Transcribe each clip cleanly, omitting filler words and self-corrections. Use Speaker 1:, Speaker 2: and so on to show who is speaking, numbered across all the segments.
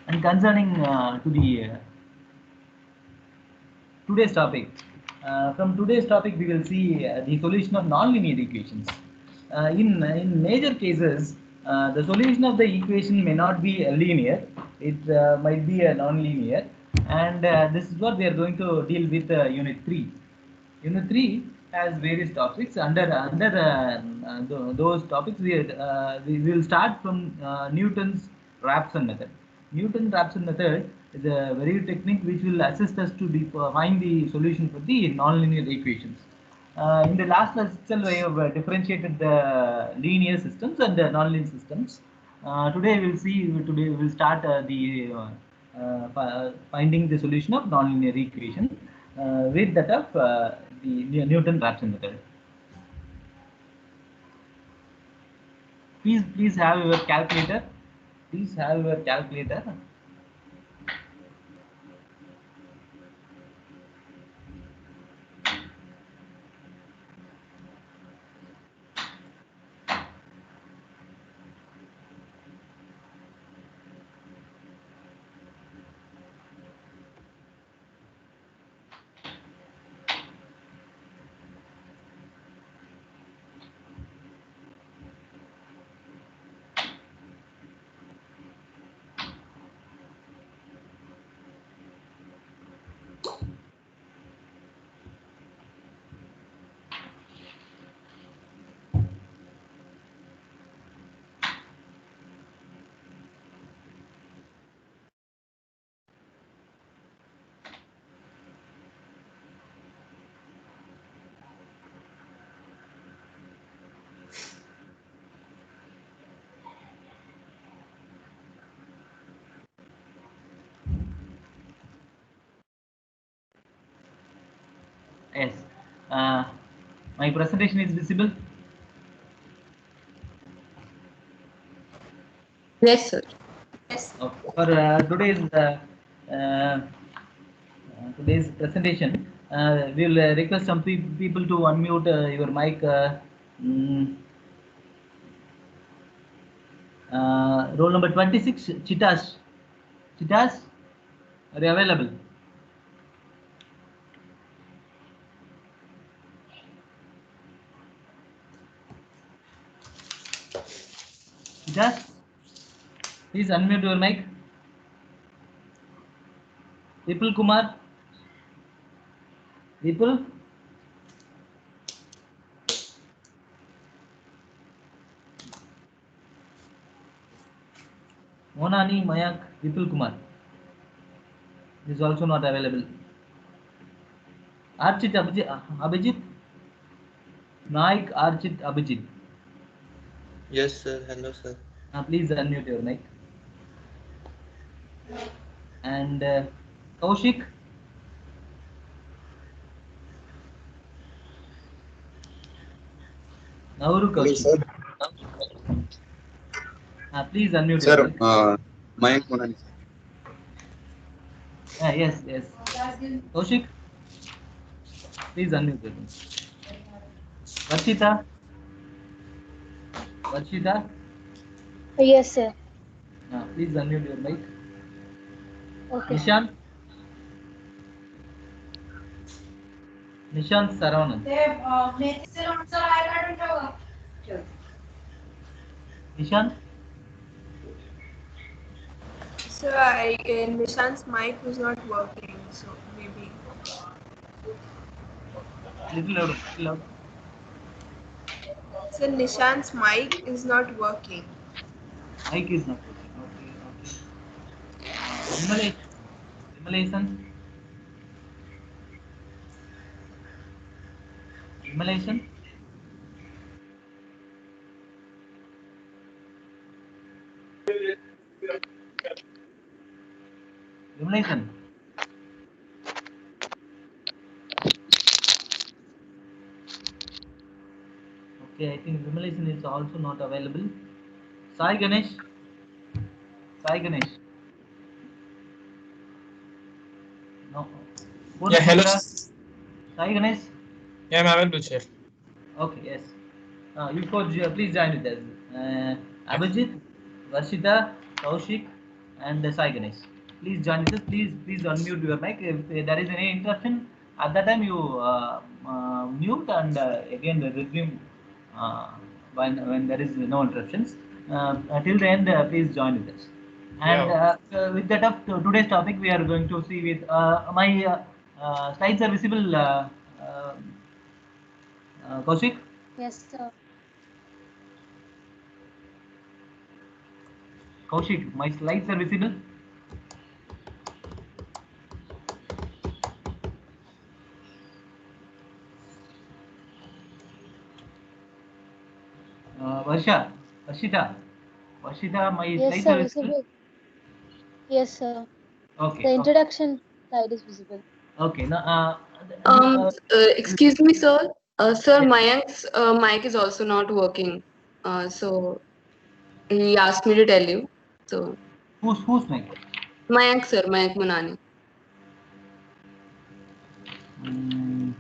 Speaker 1: And concerning to the today's topic, from today's topic we will see the solution of nonlinear equations. In major cases, the solution of the equation may not be a linear; it might be a nonlinear, and this is what we are going to deal with Unit 3. Unit 3 has various topics. Those topics, we will start from Newton's Raphson method. Newton Raphson method is a very technique which will assist us to find the solution for the nonlinear equations. In the last class itself, I have differentiated the linear systems and the nonlinear systems. Today we will start finding the solution of nonlinear equation with that of the Newton-Raphson method. Please have your calculator. Please have your calculator. Yes. My presentation is visible.
Speaker 2: Yes, sir.
Speaker 1: Yes. Okay. For today's presentation, we will request some people to unmute your mic. Mm, Roll number 26, Chitas. Chitas, are you available? Chitas, please unmute your mic. Vipul Kumar. Vipul. Monani, Mayak, Vipul Kumar is also not available. Archit Abhijit. Naik Archit Abhijit.
Speaker 3: Yes, sir. Hello, sir.
Speaker 1: Please unmute your mic. And Kaushik. Nauru
Speaker 4: Hello,
Speaker 1: Kaushik.
Speaker 4: sir.
Speaker 1: Please unmute your
Speaker 4: Sir,
Speaker 1: mic.
Speaker 4: Mayank Monani.
Speaker 1: Yes. Kaushik, please unmute your mic. Varshita.
Speaker 5: Yes, sir.
Speaker 1: Please unmute your mic.
Speaker 5: Okay.
Speaker 1: Nishant Saravanan. Nishant.
Speaker 6: So Nishant's mic was not working, so maybe.
Speaker 1: Little loud.
Speaker 6: So Nishant's mic is not working.
Speaker 1: Mic is not working. Okay. Vimalation. Okay, I think Vimalation is also not available. Sai Ganesh. No.
Speaker 7: Yeah, hello.
Speaker 1: Sai Ganesh.
Speaker 7: Yeah, I'm available, sir.
Speaker 1: Okay, yes. You could please join with us. Abhijit, Varshita, Kaushik, and Sai Ganesh. Please join with us. Please unmute your mic. If there is any interruption, at that time you mute and again resume uh, when there is no interruptions. Till the end, please join with us. And
Speaker 7: Yeah.
Speaker 1: with that of today's topic, we are going to see with my slides are visible. Uh, Kaushik.
Speaker 5: Yes, sir.
Speaker 1: Kaushik, my slides are visible. Varsha, Varshita, my
Speaker 5: Yes,
Speaker 1: slides
Speaker 5: sir.
Speaker 1: are visible.
Speaker 5: Visible. Yes, sir.
Speaker 1: Okay,
Speaker 5: The
Speaker 1: okay,
Speaker 5: introduction slide is visible.
Speaker 1: okay. Now,
Speaker 2: Excuse me, sir. Sir,
Speaker 1: yes.
Speaker 2: Mayank's mic is also not working. So he asked me to tell you. So
Speaker 1: Who's mic?
Speaker 2: Mayank, sir, Mayank Manani.
Speaker 1: Mm,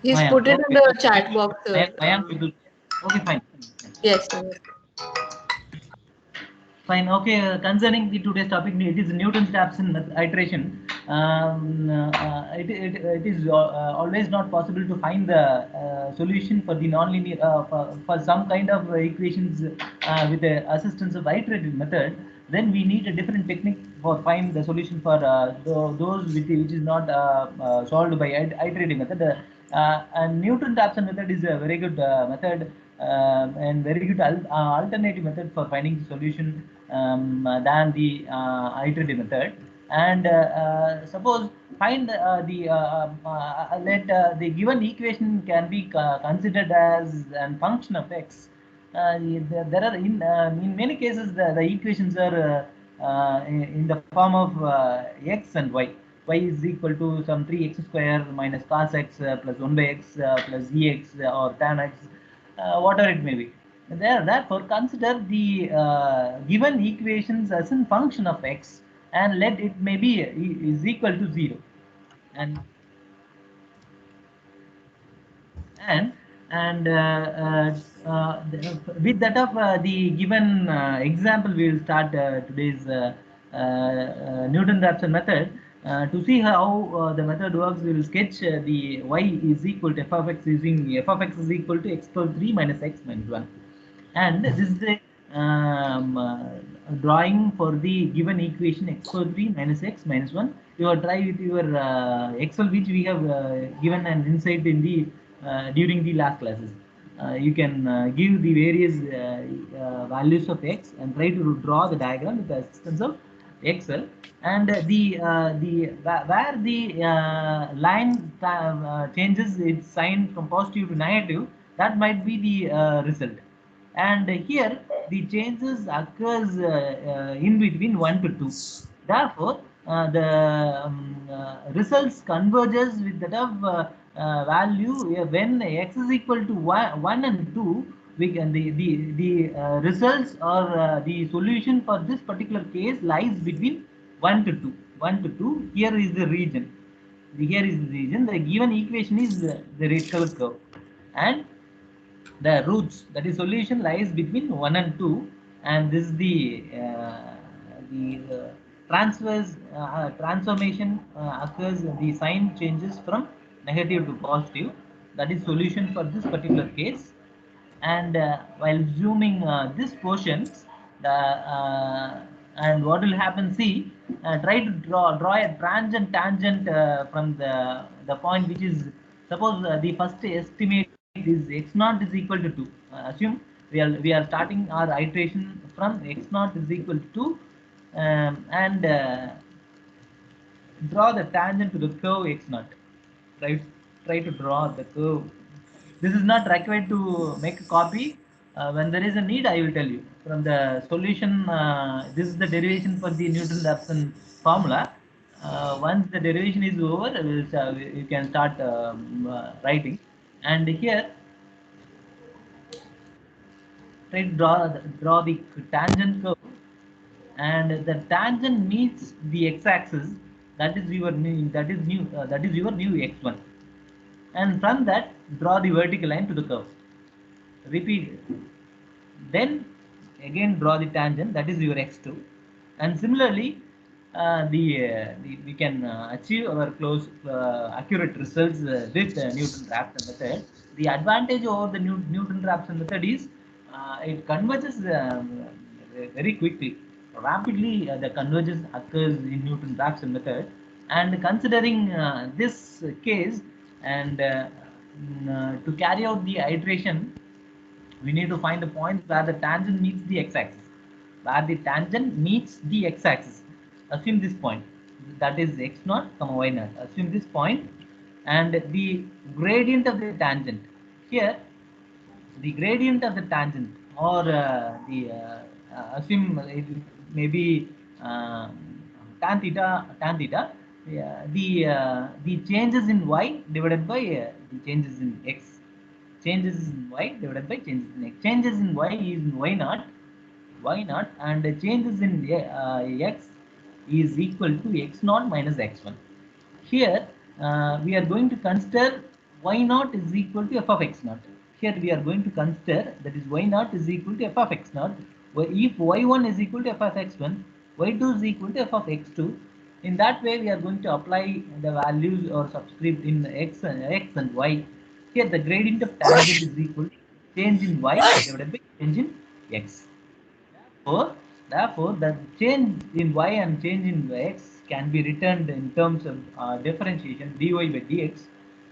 Speaker 2: He's
Speaker 1: Mayank.
Speaker 2: put it in
Speaker 1: Okay,
Speaker 2: the
Speaker 1: okay.
Speaker 2: chat box, sir.
Speaker 1: Mayank people. Okay, fine.
Speaker 2: Yes, sir.
Speaker 1: Fine. Okay. Concerning the today's topic, it is Newton's-Raphson iteration. It is always not possible to find the solution for the nonlinear for some kind of equations with the assistance of iterative method. Then we need a different technique for find the solution for those which is not solved by iterative method. And Newton-Raphson method is a very good method and very good alternative method for finding the solution than the iterative method. And suppose find let the given equation can be considered as a function of x. There are in many cases the equations are in the form of x and y is equal to some 3x square minus cos x plus 1 by x plus ex or tan x, whatever it may be. Therefore, consider the given equations as a function of x and let it may be is equal to 0. And and with that of the given example, we will start today's Newton-Raphson method. To see how the method works, we will sketch the y is equal to f of x using f of x is equal to x power 3 minus x minus 1. And this is the drawing for the given equation x power 3 minus x minus 1. You are try with your Excel, which we have given an insight in the during the last classes. You can give the various values of x and try to draw the diagram with the assistance of Excel. And where the line changes its sign from positive to negative, that might be the result. And here the changes occurs in between 1 to 2. Therefore the results converges with that of value when x is equal to 1 and 2. We can the results or the solution for this particular case lies between 1 to 2. 1 to 2, here is the region. Here is the region. The given equation is the red color curve, and the roots, that is solution, lies between 1 and 2. And this is the transformation occurs, the sign changes from negative to positive. That is solution for this particular case. And while zooming this portion, the and what will happen, see, try to draw a tangent from the point which is, suppose the first estimate is x naught is equal to 2. Assume we are starting our iteration from x naught is equal to 2, and draw the tangent to the curve x naught. Try to draw the curve. This is not required to make a copy. When there is a need, I will tell you. From the solution, this is the derivation for the Newton-Raphson formula. Once the derivation is over, you can start writing. And here, try to draw the tangent curve, and the tangent meets the x-axis. That is your new x1. And from that, draw the vertical line to the curve. Repeat. Then again draw the tangent, that is your x2, and similarly we can achieve our close accurate results with Newton-Raphson method. The advantage over the Newton-Raphson method is it converges very quickly, rapidly. The convergence occurs in Newton-Raphson method, and considering this case, and to carry out the iteration, we need to find the point where the tangent meets the x-axis. Where the tangent meets the x-axis, assume this point, that is x0, y0. Assume this point, and the gradient of the tangent here, the gradient of the tangent, or assume it may be tan theta, the changes in y divided by the changes in x, changes in y divided by changes in x. Changes in y is y0, and the changes in x is equal to x0 minus x1. Here we are going to consider y0 is equal to f of x0. Here we are going to consider, that is, y0 is equal to f of x0. If y1 is equal to f of x1, y2 is equal to f of x2. In that way, we are going to apply the values or subscript in x and y. Here the gradient of tangent is equal to change in y divided by change in x. Therefore, the change in y and change in x can be written in terms of differentiation dy by dx.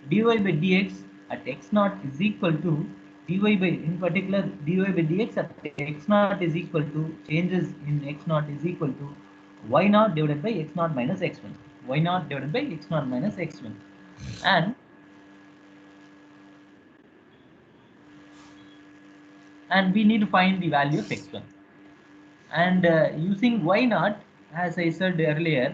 Speaker 1: dy by dx at x0 is equal to dy by, in particular, dy by dx at x0 is equal to changes in x0 is equal to y0 divided by x0 minus x1. y0 divided by x0 minus x1. And we need to find the value of x1. And using y0, as I said earlier,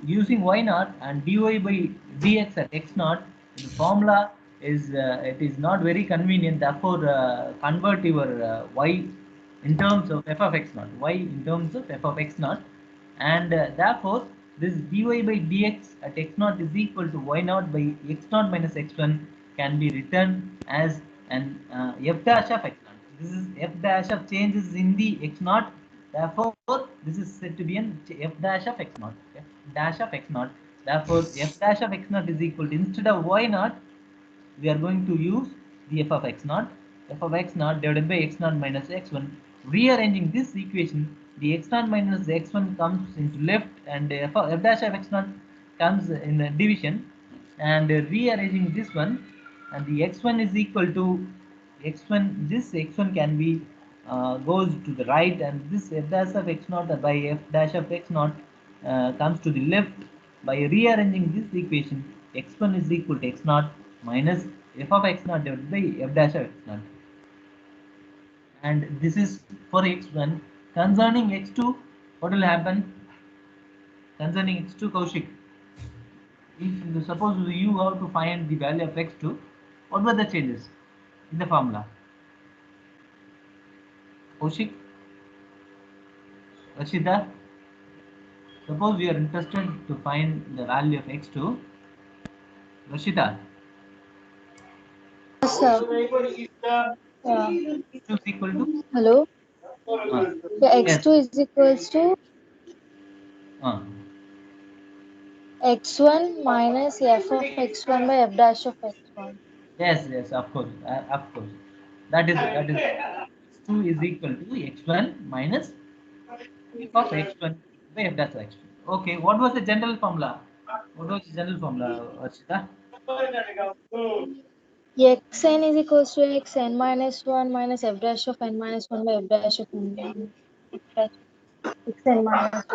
Speaker 1: using y0 and dy by dx at x0, the formula is it is not very convenient. Therefore, convert your y in terms of f of x0, y in terms of f of x0, and therefore this dy by dx at x0 is equal to y0 by x0 minus x1 can be written as an f dash of x0. This is f dash of changes in the x0. Therefore, this is said to be an f dash of x0. F dash of x0. Therefore, f dash of x0 is equal to, instead of y0, we are going to use the f of x0. F of x0 divided by x0 minus x1. Rearranging this equation, the x0 minus x1 comes into left, and f dash of x0 comes in the division. And rearranging this one, and the x1 is equal to x1. This x1 can be goes to the right, and this f dash of x0 by f dash of x0 comes to the left. By rearranging this equation, x1 is equal to x0 minus f of x0 divided by f dash of x0. And this is for x1. Concerning x2, what will happen? Concerning x2, Kaushik, if suppose you have to find the value of x2, what were the changes in the formula? Kaushik, Rashida, suppose we are interested to find the value of x2. Rashida,
Speaker 5: Yes, sir. Yeah.
Speaker 1: x2 is equal to
Speaker 5: Hello. Yeah,
Speaker 1: yes,
Speaker 5: x2 is equals to x1 minus f of x1 by f dash of x1.
Speaker 1: yes, of course. That is x2 is equal to x1 minus f of x1 by f dash of x2. Okay, what was the general formula? What was the general formula, Rashida?
Speaker 5: xn is equals to xn minus 1 minus f dash of n minus 1 by f dash of n. Xn minus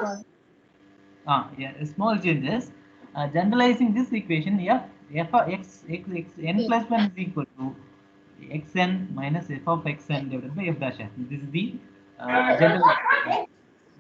Speaker 5: 1.
Speaker 1: Yeah, small changes. Generalizing this equation, f of x n plus 1 is equal to xn minus f of xn divided by f dash f. This is the general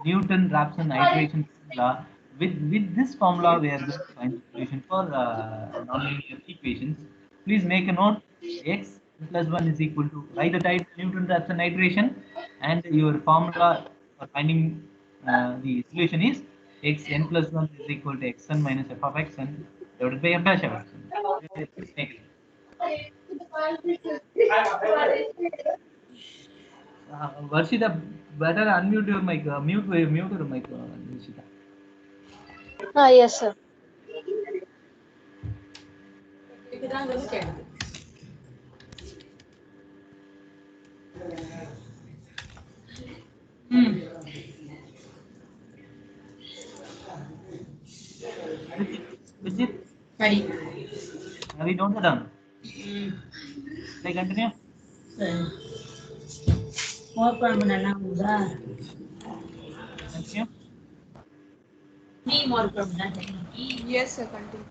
Speaker 1: Newton-Raphson iteration formula. With this formula, we are going to find solution for nonlinear equations. Please make a note. X plus 1 is equal to, write the type Newton-Raphson iteration, and your formula for finding the solution is xn plus 1 is equal to xn minus f of xn divided by f dash of xn. Please make it. Varshita, better unmute your mic. Mute your mic, Varshita.
Speaker 5: Yes, sir.
Speaker 1: Vijit, have you noted down? Shall I continue? Continue.
Speaker 6: Yes, sir, continue.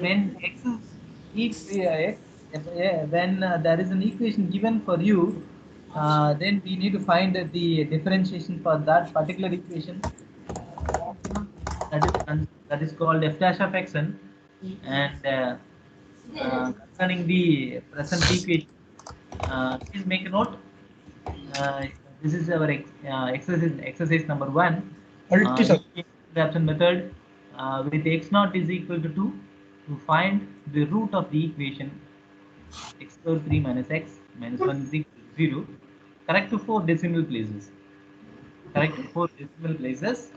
Speaker 1: When x is when there is an equation given for you, then we need to find the differentiation for that particular equation. That is called f dash of xn, and concerning the present equation, please make a note. Uh, this is our exercise number 1. Abstraction method with x naught is equal to 2 to find the root of the equation x power 3 minus x minus 1 is equal to 0. Correct to 4 decimal places. Correct to 4 decimal places.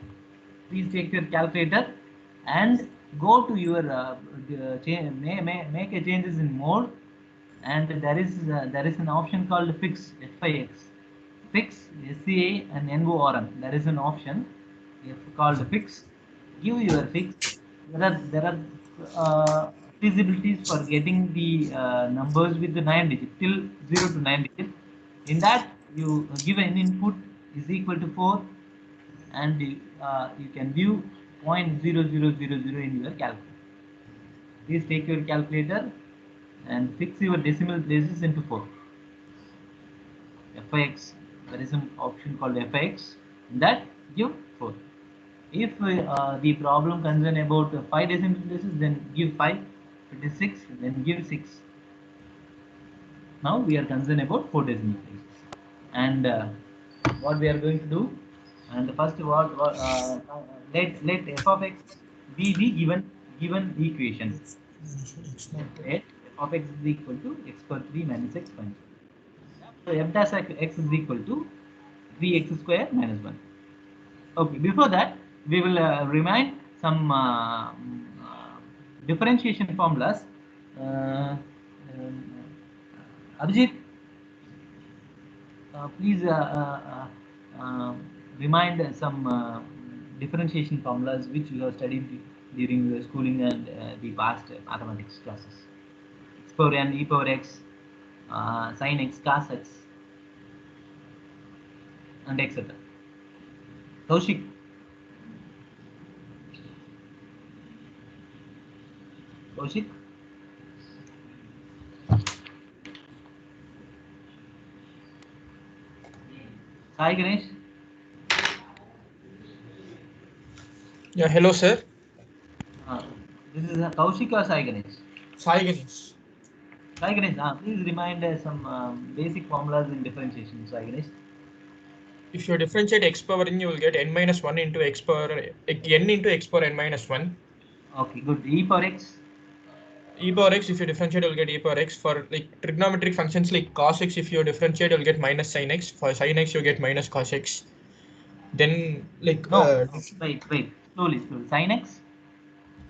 Speaker 1: Please take your calculator and go to your make a changes in mode, and there is an option called fix f/x. Fix SCA and NORM. There is an option called fix. Give your fix. There are feasibilities for getting the numbers with the 9 digit till 0 to 9 digit. In that, you give an input is equal to 4, and you can view 0.0000 in your calculator. Please take your calculator and fix your decimal places into 4. Fix, there is an option called fix, that give 4. If the problem concern about 5 decimal places, then give 5. If it is 6, then give 6. Now we are concerned about 4 decimal places, and what we are going to do, and first let f of x be the given equation. Let f of x is equal to x power 3 minus x minus 1. So f dash x is equal to 3x square minus 1. Okay, before that, we will remind some differentiation formulas. Abhijit, please remind some differentiation formulas which you have studied during the schooling and the past mathematics classes. X power n, e power x, sin x, cos x, and etc. Kaushik. Kaushik. Sai Ganesh.
Speaker 7: Yeah, hello, sir.
Speaker 1: This is Kaushik or Sai Ganesh?
Speaker 7: Sai Ganesh.
Speaker 1: Sai Ganesh, please remind some basic formulas in differentiation, Sai Ganesh.
Speaker 7: If you differentiate x power n, you will get n minus 1 into x power n into x power n minus 1.
Speaker 1: Okay, good. E power x.
Speaker 7: E power x, if you differentiate, you'll get e power x. For like trigonometric functions like cos x, if you differentiate, you'll get minus sin x. For sin x, you get minus cos x. Then like
Speaker 1: wait, slowly. Sin x.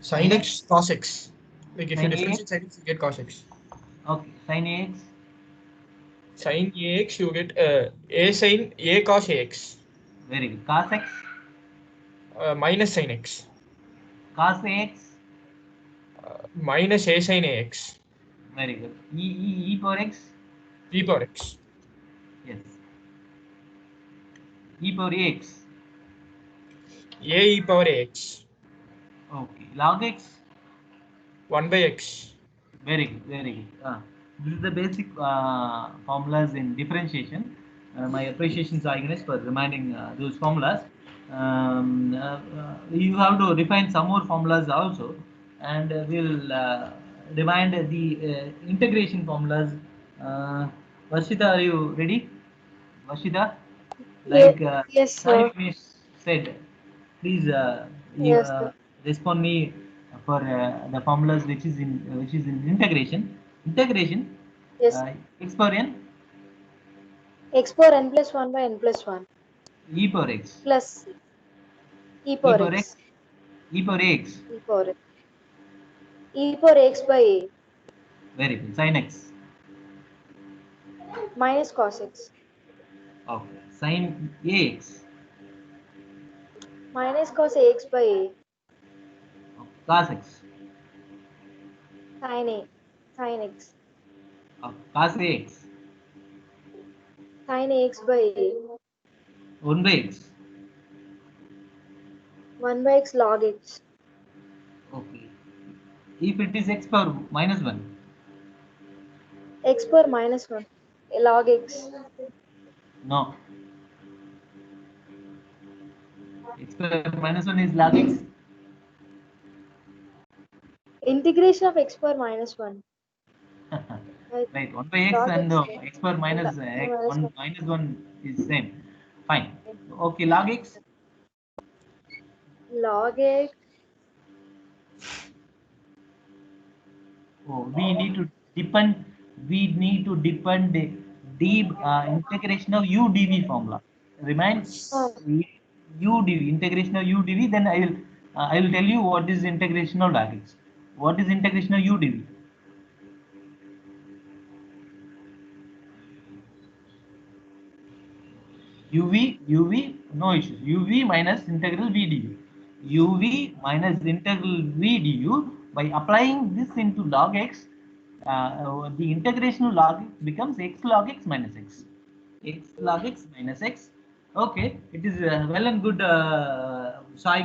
Speaker 7: Sin x, cos x. Like if you
Speaker 1: Sin
Speaker 7: differentiate
Speaker 1: ax.
Speaker 7: sin x, you get cos x.
Speaker 1: Okay, sin ax.
Speaker 7: Sin ax, you get a sin a cos ax.
Speaker 1: Very good. Cos x.
Speaker 7: Minus sin x.
Speaker 1: Cos ax.
Speaker 7: Minus a sin ax.
Speaker 1: Very good. E power x.
Speaker 7: E power x.
Speaker 1: Yes. E power x.
Speaker 7: A e power x.
Speaker 1: Okay. Log x.
Speaker 7: 1 by x.
Speaker 1: Very good. Very good. This is the basic formulas in differentiation. My appreciation to Agnes for reminding those formulas. You have to refine some more formulas also, and we'll remind the integration formulas. Varshita, are you ready? Varshita, like
Speaker 5: Yes,
Speaker 1: Sai
Speaker 5: sir.
Speaker 1: Ganesh said, please you
Speaker 5: Yes, sir.
Speaker 1: respond me for the formulas which is in integration. Integration
Speaker 5: Yes.
Speaker 1: x power n
Speaker 5: X power n plus 1 by n plus 1
Speaker 1: e power x
Speaker 5: plus e
Speaker 1: e
Speaker 5: power
Speaker 1: power x
Speaker 5: x.
Speaker 1: e power x.
Speaker 5: E power x. E power x by a
Speaker 1: Very good. Sin x.
Speaker 5: minus cos x.
Speaker 1: Okay. Sin ax.
Speaker 5: Minus cos ax by a
Speaker 1: Okay. Cos x.
Speaker 5: sin a sin x.
Speaker 1: Okay. Cos ax.
Speaker 5: Sin ax by a
Speaker 1: 1 by x.
Speaker 5: 1 by x log x.
Speaker 1: Okay. If it is x power minus 1.
Speaker 5: X power minus 1 log x.
Speaker 1: No. X power minus 1 is log x.
Speaker 5: Integration of x power minus 1.
Speaker 1: Right. 1 by x
Speaker 5: Log
Speaker 1: and
Speaker 5: x.
Speaker 1: x power minus x,
Speaker 5: Minus
Speaker 1: 1
Speaker 5: 1.
Speaker 1: minus 1 is same. Fine. Okay. Log x.
Speaker 5: Log x.
Speaker 1: Oh, we need to depend. We need to depend the integration of u dv formula. Remind
Speaker 5: Oh,
Speaker 1: u dv integration of u dv. Then I will tell you what is integration of log x. What is integration of u dv? uv no issues. uv minus integral v du. uv minus integral v du. By applying this into log x, the integration of log x becomes x log x minus x. X log x minus x. Okay, it is well and good, Sai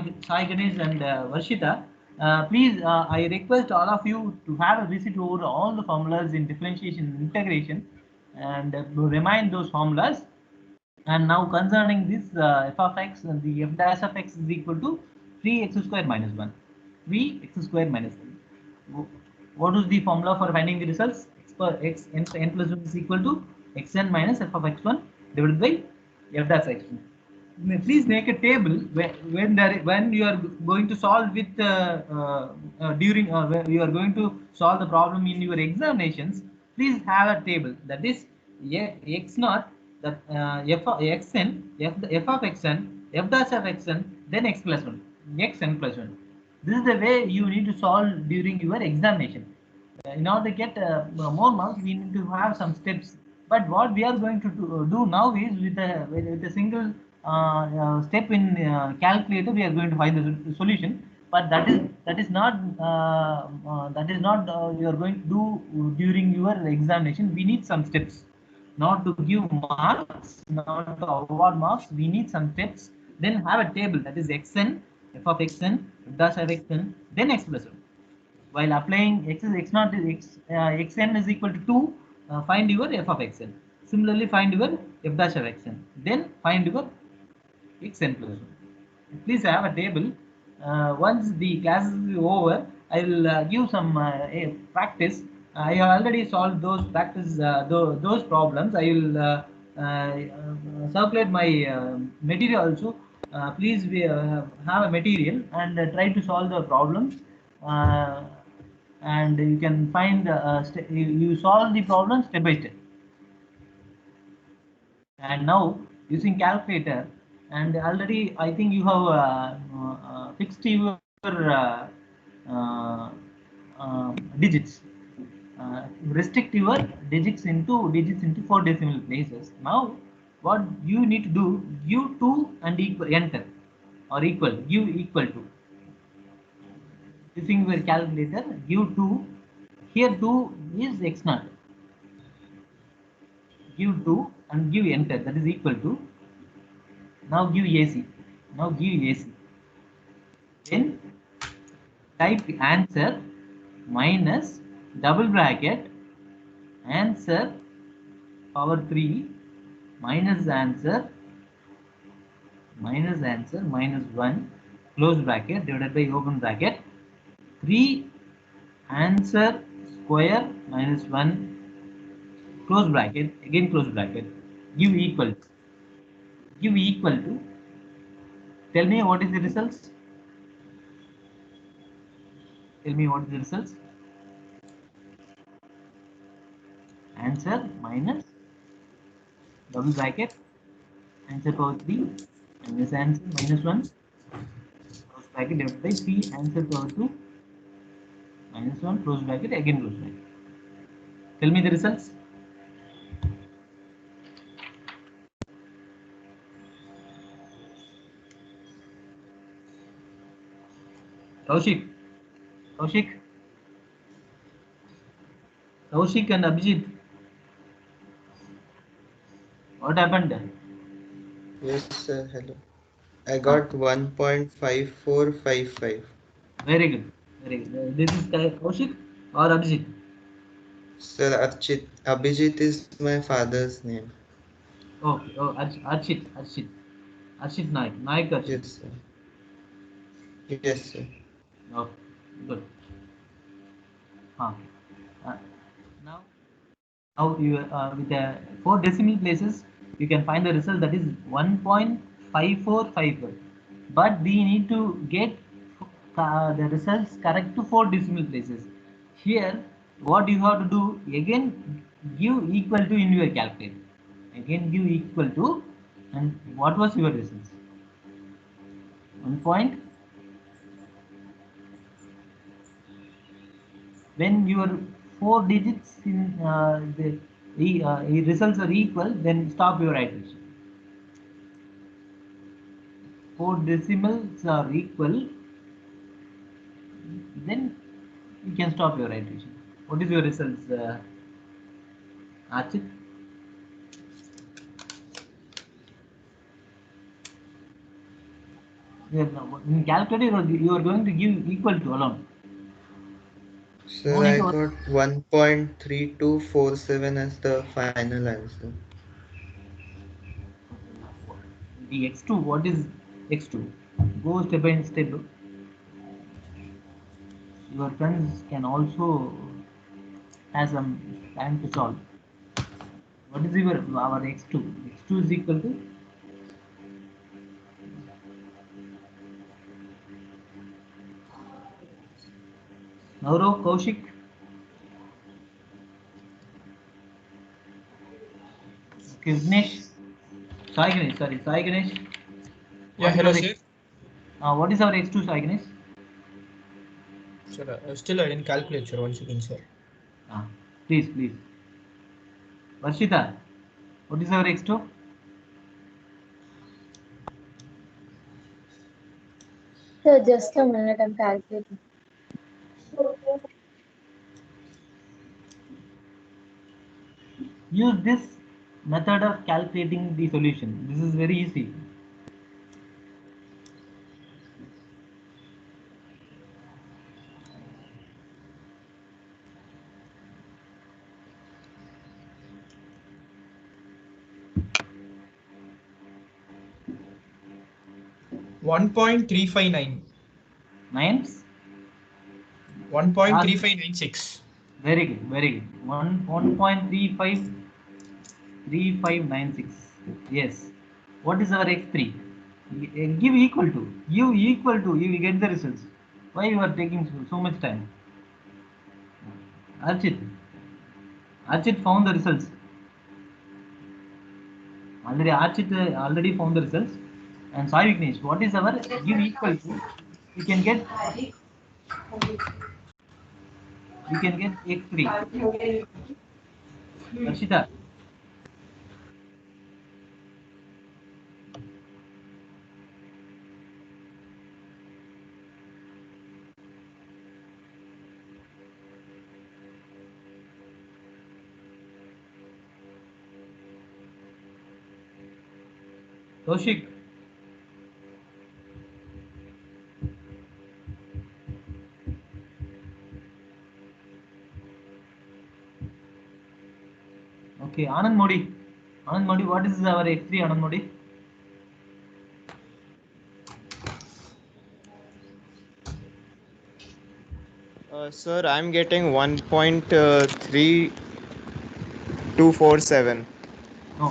Speaker 1: Ganesh and Varshita. Please, I request all of you to have a visit over all the formulas in differentiation and integration, and remind those formulas. And now concerning this f of x, the f dash of x is equal to 3x square minus 1. 3x square minus 1. What is the formula for finding the results? X per x n plus 1 is equal to xn minus f of x1 divided by f dash x1. Please make a table when you are going to solve with during when you are going to solve the problem in your examinations. Please have a table, that is x naught, that f of xn, f of xn, f dash of xn, then x plus 1, xn plus 1. This is the way you need to solve during your examination. In order to get more marks, we need to have some steps. But what we are going to do now is with a single step in calculator, we are going to find the solution. But that is not you are going to do during your examination. We need some steps, not to give marks, not to award marks. We need some steps. Then have a table, that is xn, f of xn, f dash of xn, then x plus 1. While applying x is x naught is x, xn is equal to 2, find your f of xn. Similarly, find your f dash of xn. Then find your xn plus 1. Please have a table. Once the class is over, I will give some practice. I have already solved those practice those problems. I will circulate my material also. Please have a material and try to solve the problems. Uh, and you can find you solve the problem step by step. And now using calculator, and already I think you have fixed your uh, digits, restrict your digits into 4 decimal places. Now what you need to do, give 2 and equal, enter, or equal, give equal to. Using your calculator, give 2, here 2 is x naught, give 2 and give enter, that is equal to. Now give AC. Now give AC. Then type answer minus double bracket answer power 3 minus answer minus 1 close bracket divided by open bracket 3 answer square minus 1 close bracket, again close bracket, give equal to. Give equal to. Tell me what is the results. Tell me what is the results. Answer minus double bracket answer power 3 minus answer minus 1 close bracket divided by 3 answer power 2 minus 1 close bracket again close bracket. Tell me the results. Kaushik, Kaushik, Kaushik and Abhijit. What happened?
Speaker 3: Yes, sir. Hello. I got 1.5455.
Speaker 1: Very good. Very good. This is Kaushik or Abhijit?
Speaker 3: Sir, Archit. Abhijit is my father's name.
Speaker 1: Okay. Oh, Archit. Archit Naik. Naik Archit.
Speaker 3: Yes, sir. Yes, sir.
Speaker 1: Okay. Good. Uh, now, you with the 4 decimal places, you can find the result that is 1.5454. But we need to get the results correct to 4 decimal places. Here, what you have to do again, give equal to in your calculator. Again, give equal to, and what was your results? 1 point. When your 4 digits in the results are equal, then stop your iteration. 4 decimals are equal, then you can stop your iteration. What is your results, Archit? In calculator, you are going to give equal to alone.
Speaker 3: Sir, I got 1.3247 as the final answer.
Speaker 1: The x2, what is x2? Go step by step. Your friends can also have some time to solve. What is our x2? X2 is equal to Nauro, Kaushik. Ganesh. Sai Ganesh, sorry, Sai Ganesh.
Speaker 7: Yeah, hello, sir.
Speaker 1: What is our x2, Sai Ganesh?
Speaker 7: Sir, still I didn't calculate, sir. 1 second, sir.
Speaker 1: Please. Varshita, what is our x2?
Speaker 5: Sir, just a minute, I'm calculating.
Speaker 1: Use this method of calculating the solution. This is very easy.
Speaker 7: $1.359.
Speaker 1: Nines?
Speaker 7: 1.3596.
Speaker 1: Very good. 1.3596. Yes. What is our x3? Give equal to. You will get the results. Why you are taking so much time? Archit found the results. Already found the results. And Sai Vignesh, what is our give equal to? You can get x3. Arshita. Kaushik. Okay, Anand Modi, what is our x3, Anand Modi?
Speaker 4: Sir, I'm getting 1.3247.
Speaker 1: No. I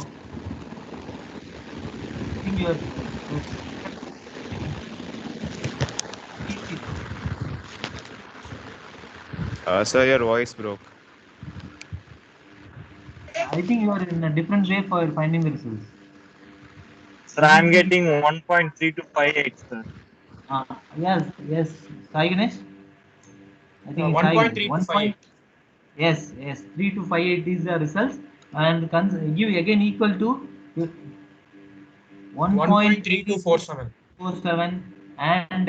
Speaker 1: think you are.
Speaker 8: Sir, your voice broke.
Speaker 1: I think you are in a different way for finding the results.
Speaker 9: Sir, I'm getting 1.3258, sir.
Speaker 1: Yes. Sai Ganesh? I think it's Sai Ganesh.
Speaker 7: 1.3258.
Speaker 1: Yes, 3258 is the results, and give again equal to
Speaker 7: 1.3247.
Speaker 1: 1.3247, and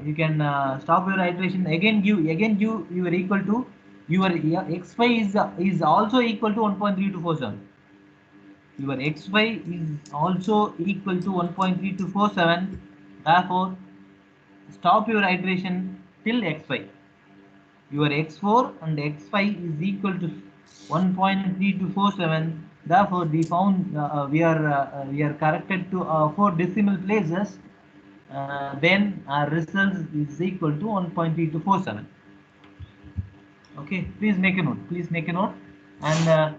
Speaker 1: you can stop your iteration. Again give you are equal to your xy is also equal to 1.3247. Your xy is also equal to 1.3247. Therefore, stop your iteration till xy. Your x4 and x5 is equal to 1.3247. Therefore, we are corrected to 4 decimal places. Then our result is equal to 1.3247. Okay, please make a note. And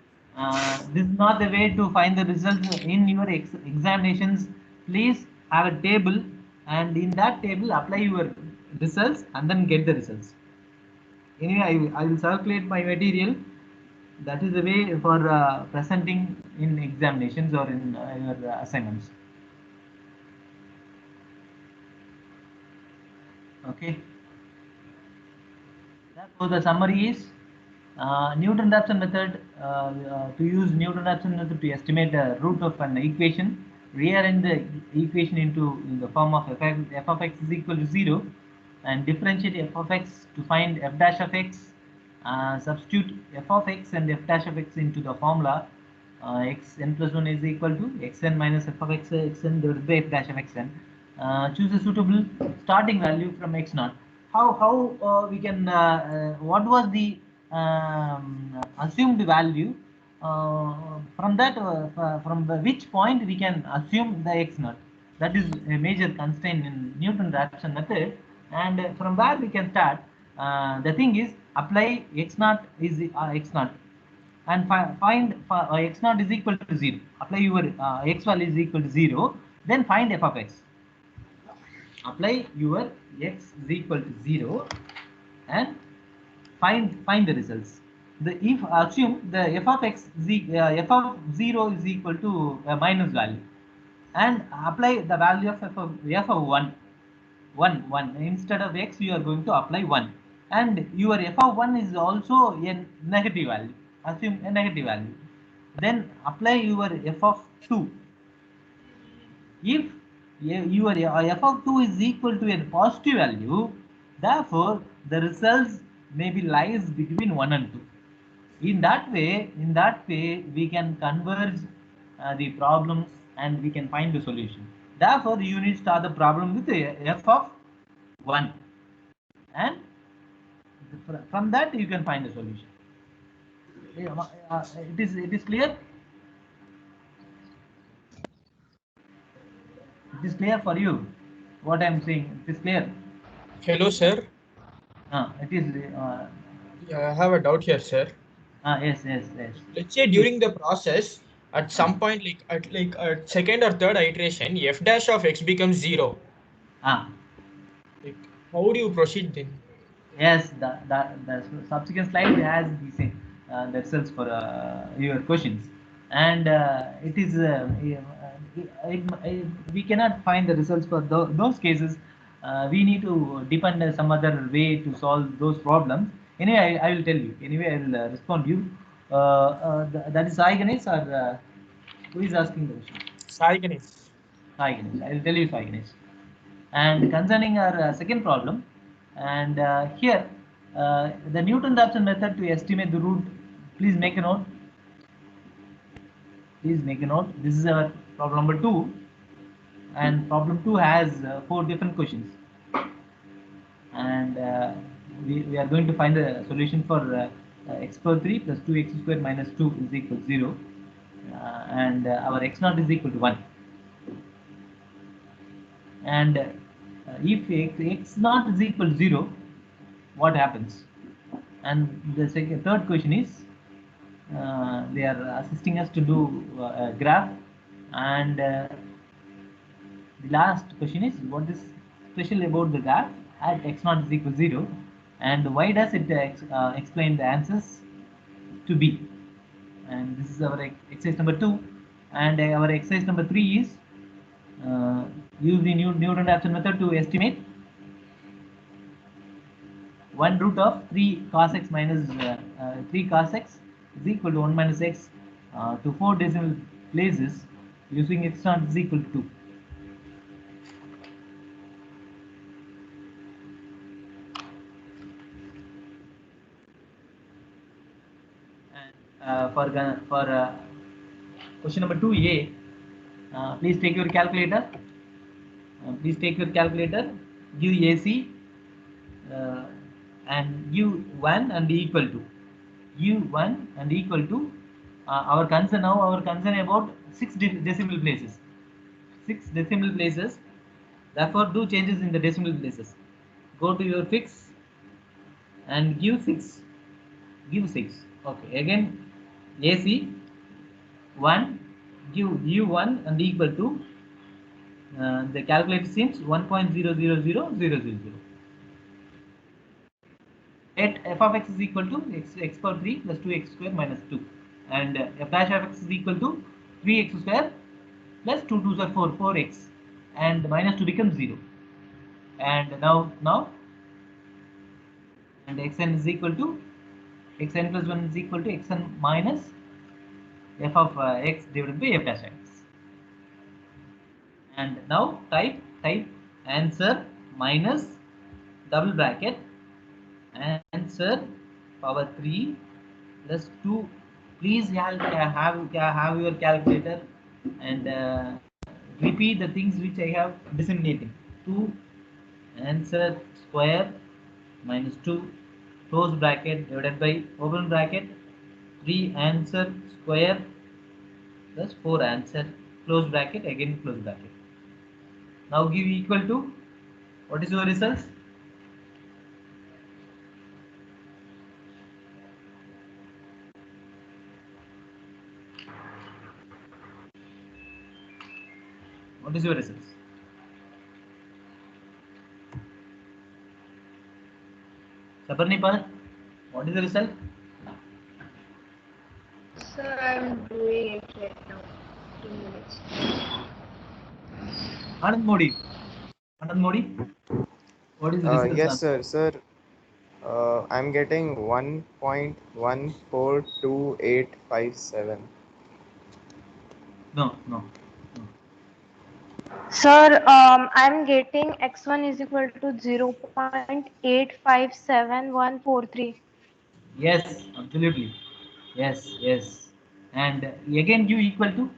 Speaker 1: this is not the way to find the results in your examinations. Please have a table, and in that table apply your results and then get the results. Anyway, I will circulate my material. That is the way for presenting in examinations or in your assignments. Okay. So the summary is Newton-Raphson method. To use Newton-Raphson method to estimate the root of an equation, rearrange the equation in the form of f of x is equal to 0, and differentiate f of x to find f dash of x. Substitute f of x and f dash of x into the formula xn plus 1 is equal to xn minus f of x xn divided by f dash of xn. Choose a suitable starting value from x naught. How we can what was the assumed value, from that from which point we can assume the x naught. That is a major constraint in Newton-Raphson method, and from where we can start. The thing is, apply x naught is x naught, and find x naught is equal to 0. Apply your x value is equal to 0, then find f of x. Apply your x is equal to 0 and find the results. If assume the f of x f of 0 is equal to a minus value, and apply the value of f of 1 instead of x, you are going to apply 1, and your f of 1 is also a negative value. Assume a negative value, then apply your f of 2. If your f of 2 is equal to a positive value, therefore the results may be lies between 1 and 2. In that way we can converge the problems and we can find the solution. Therefore, you need to start the problem with f of 1, and from that you can find the solution. It is clear. It is clear for you what I am saying. It is clear.
Speaker 7: Hello, sir.
Speaker 1: It is.
Speaker 7: Yeah, I have a doubt here, sir.
Speaker 1: Yes.
Speaker 7: Let's say during the process, at some point, at second or third iteration, f dash of x becomes 0. Like, how do you proceed then?
Speaker 1: Yes, the subsequent slide has the same the results for your questions, and it is we cannot find the results for those cases. We need to depend on some other way to solve those problems. Anyway, I will tell you. Anyway, I will respond you. That is Sai Ganesh, or who is asking the question?
Speaker 7: Sai Ganesh.
Speaker 1: Sai Ganesh. I will tell you Sai Ganesh. And concerning our second problem, and here the Newton-Raphson method to estimate the root. Please make a note. This is our problem number 2, and problem 2 has 4 different questions, and we are going to find the solution for x power 3 plus 2x squared minus 2 is equal to 0, and our x naught is equal to 1. And if x naught is equal to 0, what happens? And the third question is, they are assisting us to do a graph, and the last question is, what is special about the graph at x naught is equal to 0, And why does it explain the answers to B? And this is our exercise number 2. And our exercise number 3 is use the Newton-Raphson method to estimate 1 root of 3 cos x minus 3 cos x is equal to 1 minus x to 4 decimal places using x naught is equal to 2. And for question number 2a, please take your calculator. Give AC and give 1 and equal to. Our concern about 6 decimal places. 6 decimal places. Therefore, do changes in the decimal places. Go to your fix and give 6. Give 6. Okay. Again, AC 1. Give 1 and equal to. The calculator seems 1.000000. At f of x is equal to x power 3 plus 2x square minus 2, and f dash of x is equal to 3x square plus 2 2s are 4x, and minus 2 becomes 0. And now and xn is equal to xn plus 1 is equal to xn minus f of x divided by f dash x. And now type answer minus double bracket answer power 3 plus 2. Please have your calculator and repeat the things which I have disseminating. 2 answer square minus 2 close bracket divided by open bracket 3 answer square plus 4 answer close bracket again close bracket. Now give equal to. What is your results? What is your results? Saparnipal, what is the result?
Speaker 6: Sir, I'm doing it right now. 2 minutes.
Speaker 1: Anand Modi, what is the result?
Speaker 4: Yes, sir. I'm getting 1.142857.
Speaker 1: No.
Speaker 5: Sir, I'm getting x1 is equal to 0.857143.
Speaker 1: Yes, absolutely. Yes. And again give equal to.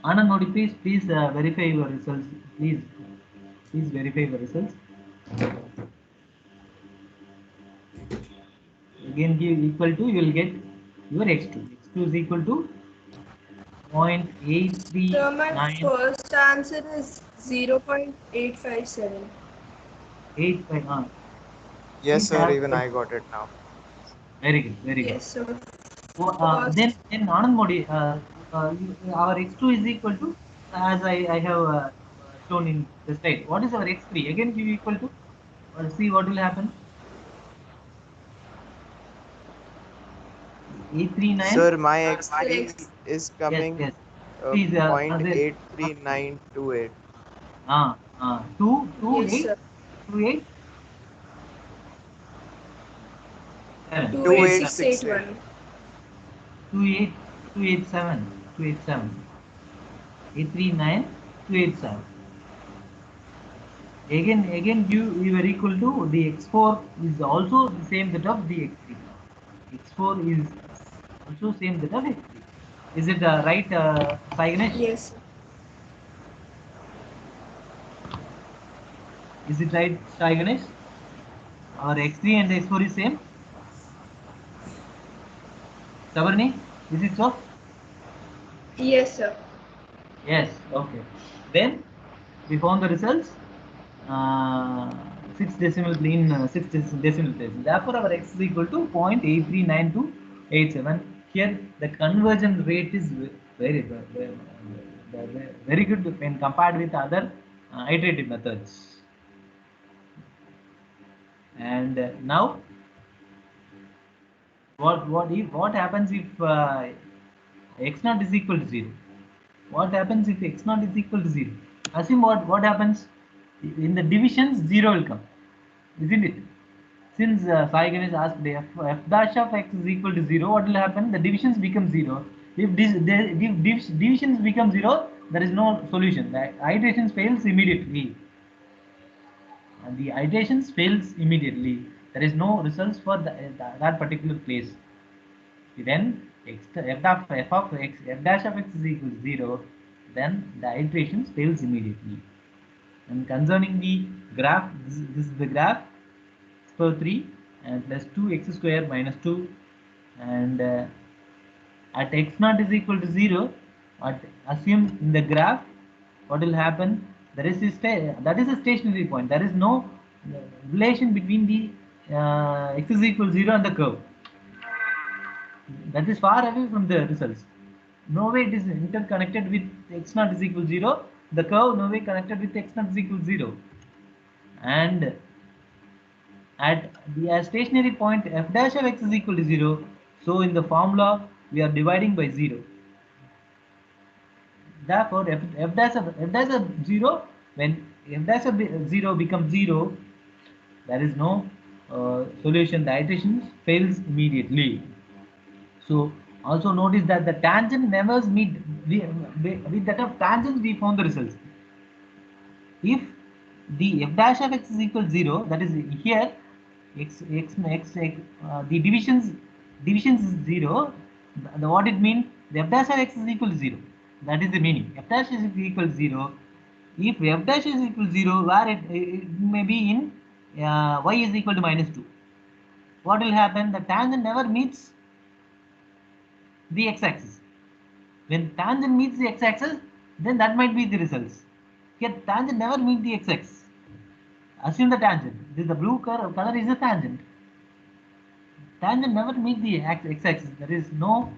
Speaker 1: Anand Modi, please verify your results. Please verify your results. Again give equal to, you will get your x2. x2 is equal to 0.839.
Speaker 6: So my first answer is 0.857.
Speaker 1: 85.
Speaker 4: Yes,
Speaker 1: Please
Speaker 4: sir.
Speaker 1: have-
Speaker 4: Even I got it now.
Speaker 1: Very good.
Speaker 6: Yes, sir.
Speaker 1: Then Anand Modi, our x2 is equal to, as I have shown in the slide. What is our x3? Again give equal to. See what will happen. 839.
Speaker 4: Sir, my x3 is coming
Speaker 1: Yes. Please
Speaker 4: 0.83928.
Speaker 1: 228.
Speaker 6: Yes, sir.
Speaker 1: 28.
Speaker 6: 28681.
Speaker 1: 287. 839 287. Again you are equal to the x4 is also the same that of the x3. x4 is also same that of x3. Is it right, Sai Ganesh?
Speaker 6: Yes, sir.
Speaker 1: Is it right, Sai Ganesh? Our x3 and x4 is same. Sabarni, is it so?
Speaker 6: Yes, sir.
Speaker 1: Yes. Okay. Then we found the results. 6 decimal place. Therefore, our x is equal to 0.839287. here the conversion rate is very very good when compared with other iterative methods. And now what happens if x naught is equal to 0? What happens if x naught is equal to 0? Assume what happens in the divisions, 0 will come, isn't it? Since Sai Ganesh asked f dash of x is equal to 0, what will happen? The divisions become 0. If divisions become 0, there is no solution. The iterations fails immediately. And the iterations fails immediately. There is no results for that particular place. Then f dash of x is equal to 0, then the iterations fails immediately. And concerning the graph, this is the graph for 3 and plus 2x square minus 2, and at x naught is equal to 0, assume in the graph what will happen, there is that is a stationary point. There is no relation between the x is equal to 0 and the curve. That is far away from the results. No way it is interconnected with x naught is equal to 0. The curve no way connected with x naught is equal to 0. And at the stationary point f dash of x is equal to 0. So in the formula we are dividing by 0. Therefore f dash of 0, when f dash of 0 becomes 0, there is no solution. The iteration fails immediately. So also notice that the tangent never meet with that of tangents we found the results. If the f dash of x is equal to 0, that is here the divisions is 0. What it means, the f dash of x is equal to 0. That is the meaning. F dash is equal to 0. If f dash is equal to 0, where it may be in y is equal to minus 2. What will happen? The tangent never meets the x-axis. When tangent meets the x-axis, then that might be the results. Here tangent never meets the x-axis. Assume the tangent. The blue color is the tangent. Tangent never meets the x-axis. There is no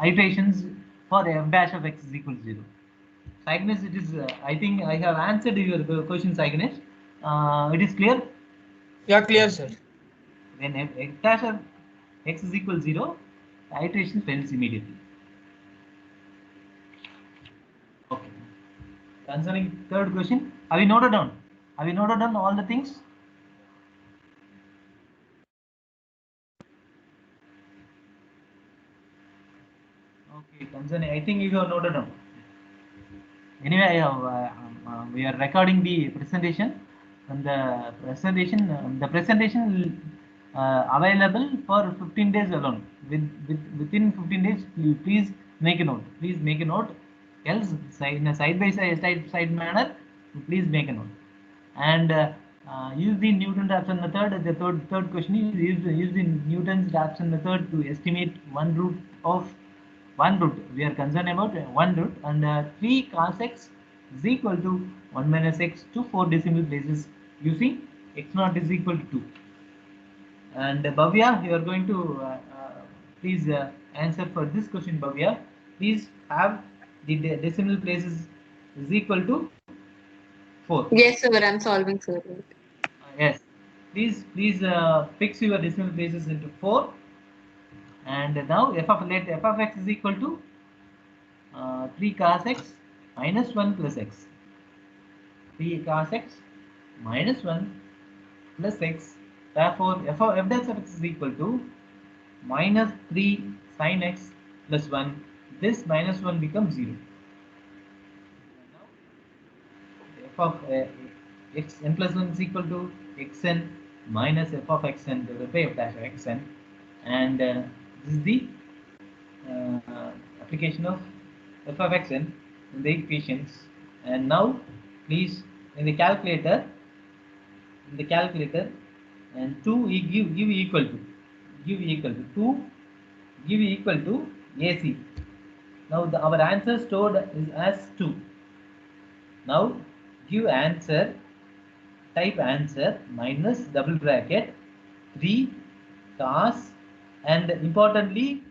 Speaker 1: iterations for f dash of x is equal to 0. Cygnus, it is. I think I have answered your question, Cygnus. It is clear.
Speaker 7: Yeah, clear, sir.
Speaker 1: When f dash of x is equal to 0, the iteration fails immediately. Okay. Concerning third question, have you noted down? Have you noted down all the things? Okay. Concerning, I think you have noted down. Anyway, we are recording the presentation, and the presentation available for 15 days alone. Within 15 days, please make a note. Please make a note. Else, in a side by side manner, please make a note. And use the Newton-Raphson method. The third question is use the Newton's-Raphson method to estimate one root. We are concerned about one root, and 3 cos x is equal to 1 minus x to 4 decimal places using x naught is equal to 2. And Bhavya, you are going to please answer for this question, Bhavya. Please have the decimal places is equal to 4.
Speaker 2: Yes, sir. I'm solving, sir.
Speaker 1: Yes. Please fix your decimal places into 4. And now f of x is equal to 3 cos x minus 1 plus x. 3 cos x minus 1 plus x. Therefore, f dash of x is equal to minus 3 sin x plus 1. This minus 1 becomes 0. Now, f of x n plus 1 is equal to xn minus f of xn divided by f dash of xn. And this is the application of f of xn in the equations. And now please in the calculator and 2 give equal to 2 give equal to AC. Now our answer stored is as 2. Now give answer, type answer minus double bracket 3 cos And importantly,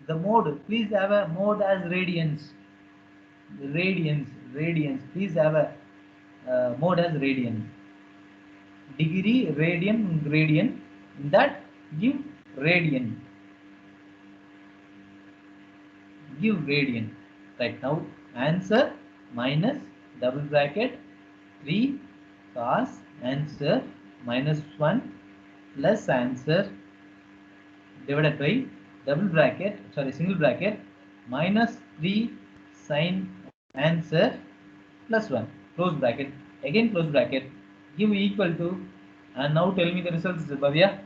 Speaker 1: the mode, please have a mode as radians. Radians. Please have a mode as radian. Degree, radian. In that, give radian. Give radian. Right now, answer minus double bracket 3 cos answer minus 1 plus answer divided by double bracket, sorry, single bracket minus 3 sin answer plus 1 close bracket, again close bracket, give equal to, and now tell me the results, Bhavya.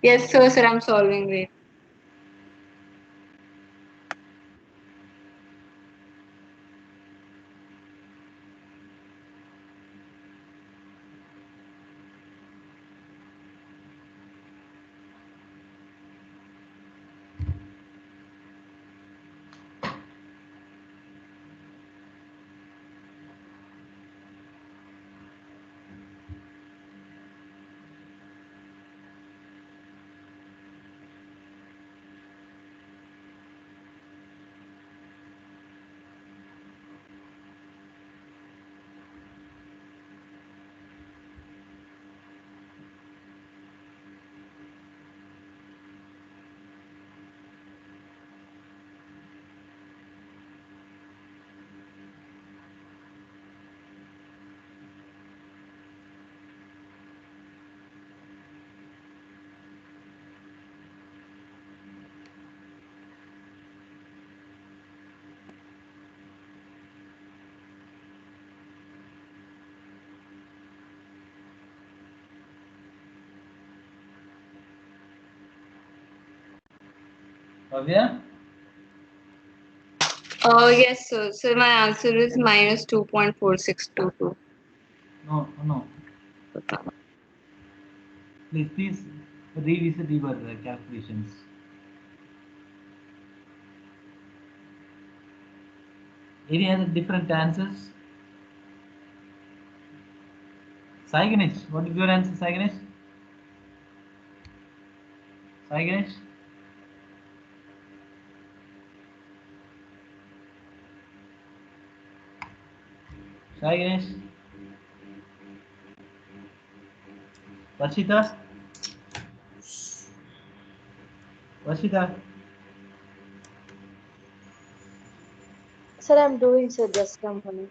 Speaker 2: Yes, sir, I'm solving it.
Speaker 1: Bhavya,
Speaker 2: Yes, sir. So my answer is minus 2.4622.
Speaker 1: no, please revisit your calculations. Any other different answers? Sai Ganesh, what is your answer, Sai Ganesh? Sai Ganesh? Sai Ganesh? Varshita? Varshita?
Speaker 5: Sir, I'm doing, sir, just a minute.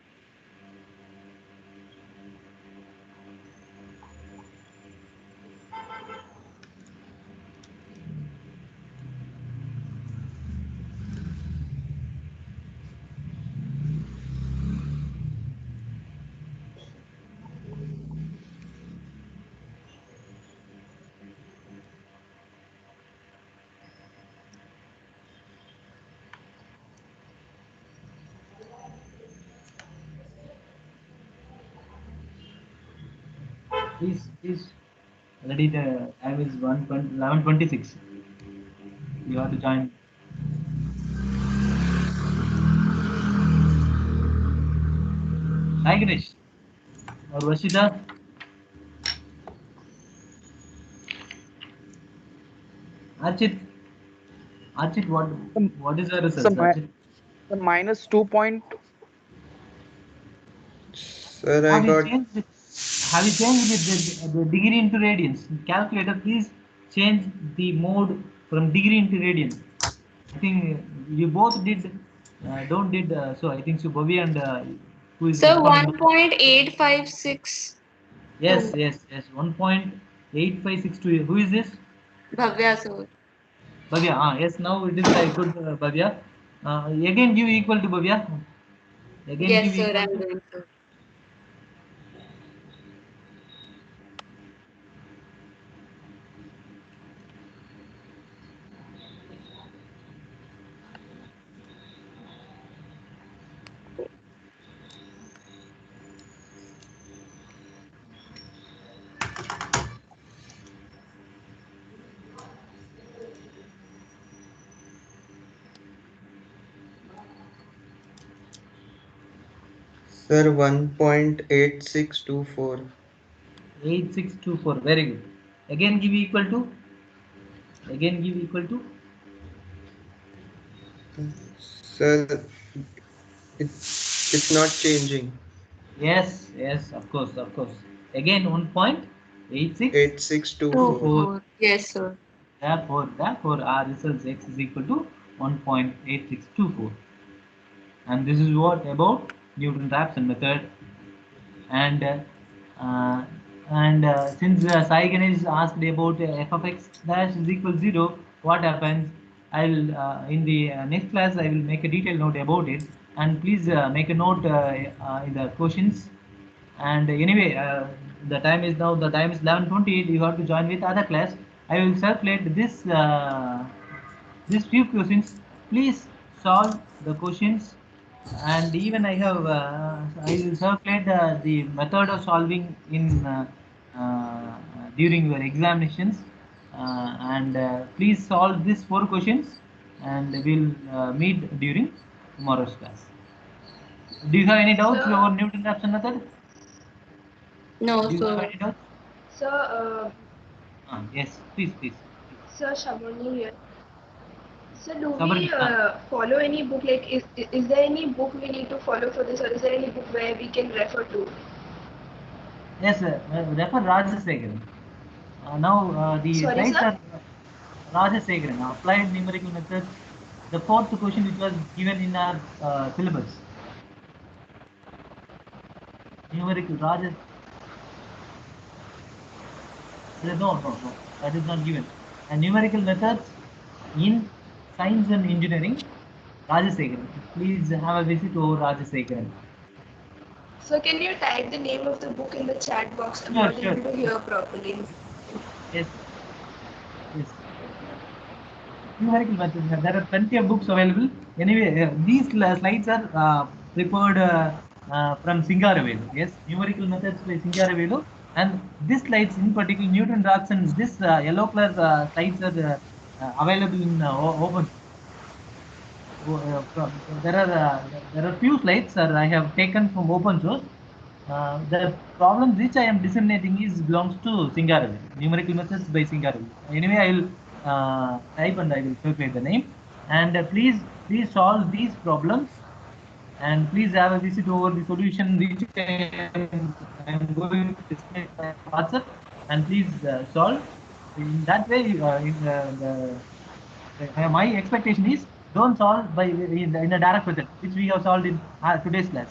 Speaker 1: Please. Already the time is 11:26. You have to join. Sai Ganesh or Varshita? Archit? Archit, what is the
Speaker 8: So
Speaker 1: results, Archit?
Speaker 8: the minus 2 point.
Speaker 3: Sir, I
Speaker 1: Have you
Speaker 3: got
Speaker 1: changed the degree into radians? Calculator, please change the mode from degree into radian. I think you both don't did, so I think so Bobby and who is
Speaker 2: So
Speaker 1: responding now?
Speaker 2: 1.856.
Speaker 1: Yes. 1.8562. Who is this?
Speaker 2: Bhavya, sir.
Speaker 1: Bhavya. Yes, now it is good, Bhavya. Again give equal to Bhavya. Again give
Speaker 2: Yes, sir,
Speaker 1: equal
Speaker 2: I'm
Speaker 1: to.
Speaker 2: doing, sir.
Speaker 3: sir 1.8624.
Speaker 1: 8624. Very good. Again give equal to. Again give equal to.
Speaker 3: Sir, it's not changing.
Speaker 1: Yes, yes, of course, of course. Again 1.8624.
Speaker 3: 8624.
Speaker 2: Yes, sir.
Speaker 1: Therefore, our results x is equal to 1.8624. And this is what about Newton-Raphson method. And since Sai Ganesh asked about f of x dash is equal 0, what happens? I'll in the next class I will make a detailed note about it, and please make a note in the questions. And anyway, the time is 11:28. You have to join with other class. I will circulate these few questions. Please solve the questions, and even I will circulate the method of solving in during your examinations. And please solve these 4 questions, and we'll meet during tomorrow's class. Do you have any doubts
Speaker 6: Sir.
Speaker 1: over Newton-Raphson method?
Speaker 2: No,
Speaker 1: Do you have
Speaker 2: sir.
Speaker 1: any doubts?
Speaker 6: Sir,
Speaker 1: Yes, please.
Speaker 6: Sir Shabani here. So do
Speaker 1: Sabari,
Speaker 6: we follow any book, like is there any book we need to follow for this, or is there any book where we can refer to?
Speaker 1: Yes, refer Rajasekharan. Now the
Speaker 6: Sorry,
Speaker 1: slides
Speaker 6: sir?
Speaker 1: are Rajasekharan, applied numerical methods, the 4th question which was given in our syllabus. Numerical Rajas. No, that is not given. And numerical methods in science and engineering, Rajasekharan. Please have a visit over Rajasekharan.
Speaker 6: So can you type the name of the book in the chat box? I'm
Speaker 1: Sure,
Speaker 6: not
Speaker 1: sure.
Speaker 6: able to hear properly.
Speaker 1: Yes. Numerical methods. There are plenty of books available. Anyway, these slides are prepared from Singaravelu. Yes, numerical methods by Singaravelu. And these slides, in particular, Newton-Raphson, this yellow color slides are available in open. There are few slides I have taken from open source. The problems which I am disseminating belongs to Singaravelu, numerical methods by Singaravelu. Anyway, I will type and I will circulate the name. And please solve these problems, and please have a visit over the solution which I am going to display on WhatsApp, and please solve. In that way, my expectation is don't solve by in a direct method, which we have solved in today's class.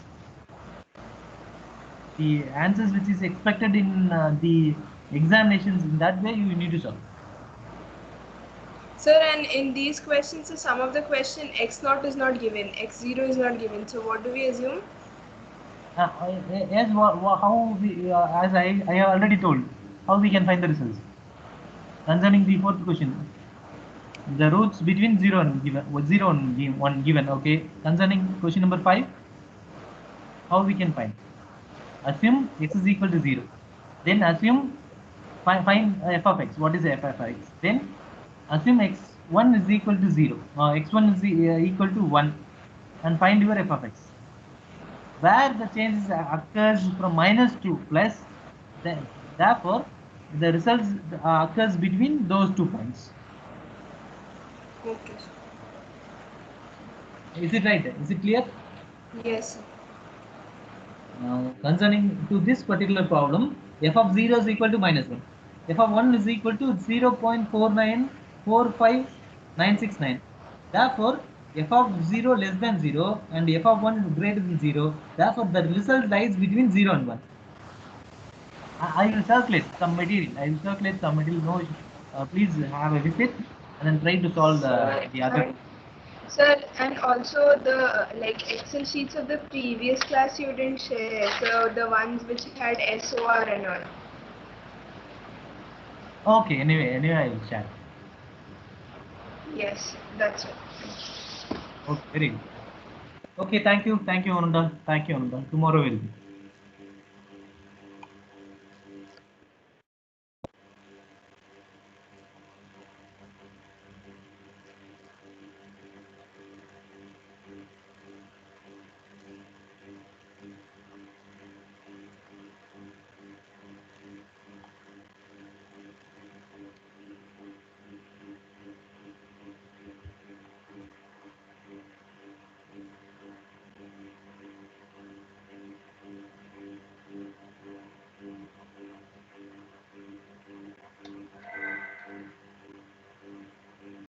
Speaker 1: The answers which is expected in the examinations, in that way you need to solve.
Speaker 6: Sir, and in these questions, so some of the question x0 is not given, x0 is not given. So what do we assume?
Speaker 1: Yes, how we, as I have already told, how we can find the results. Concerning the 4th question, the roots between 0 and 1 given. Okay. Concerning question number 5, how we can find? Assume x is equal to 0. Then assume find f of x. What is f of x? Then assume x1 is equal to 0. X1 is equal to 1, and find your f of x. Where the change occurs from minus to plus, therefore the results occurs between those 2 points.
Speaker 6: Okay.
Speaker 1: Is it right? Is it clear?
Speaker 6: Yes, sir.
Speaker 1: Concerning to this particular problem, f of 0 is equal to minus 1. F of 1 is equal to 0.4945969. Therefore, f of 0 less than 0 and f of 1 greater than 0. Therefore, the result lies between 0 and 1. I will circulate some material. No issue. Please have a visit and then try to solve the other.
Speaker 6: Sir, and also the Excel sheets of the previous class you didn't share, so the ones which had SOR and all.
Speaker 1: Okay, anyway I will share.
Speaker 6: Yes, that's it.
Speaker 1: Okay, very good. Okay, thank you, Ananda. Tomorrow will be.